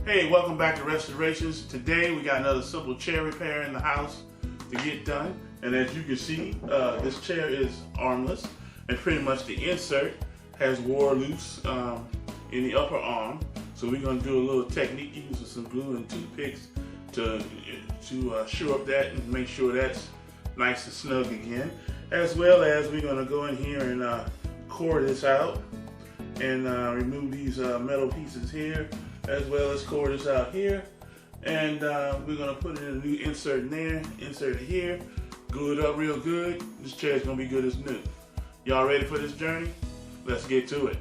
Hey, welcome back to Restorations. Today we got another simple chair repair in the house to get done. And as you can see, this chair is armless, and pretty much the insert has wore loose in the upper arm. So we're going to do a little technique using some glue and toothpicks to shore up that and make sure that's nice and snug again. As well as we're going to go in here and core this out and remove these metal pieces here, as well as core this out here. And we're going to put in a new insert in there, insert it here, glue it up real good. This chair is going to be good as new. Y'all ready for this journey? Let's get to it.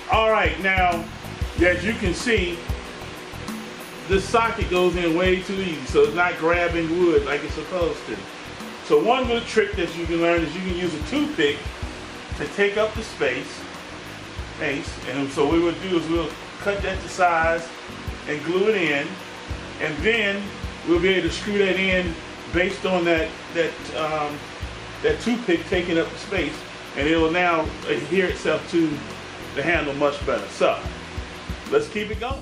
All right, now, as you can see, this socket goes in way too easy, so it's not grabbing wood like it's supposed to. So one little trick that you can learn is you can use a toothpick to take up the space. And so what we would do is we'll cut that to size and glue it in, and then we'll be able to screw that in based on that toothpick taking up the space, and it will now adhere itself to the handle much better. So let's keep it going.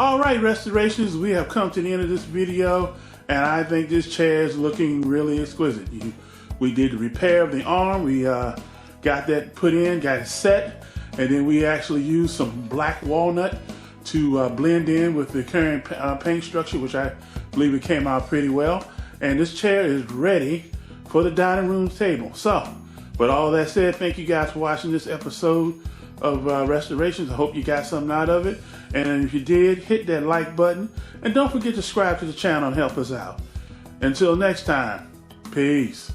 All right, restorations, we have come to the end of this video, and I think this chair is looking really exquisite. We did the repair of the arm. We got that put in, got it set, and then we actually used some black walnut to blend in with the current paint structure, which I believe it came out pretty well. And this chair is ready for the dining room table. So, with all that said, thank you guys for watching this episode of Restorations. I hope you got something out of it. And if you did, hit that like button. And don't forget to subscribe to the channel and help us out. Until next time, peace.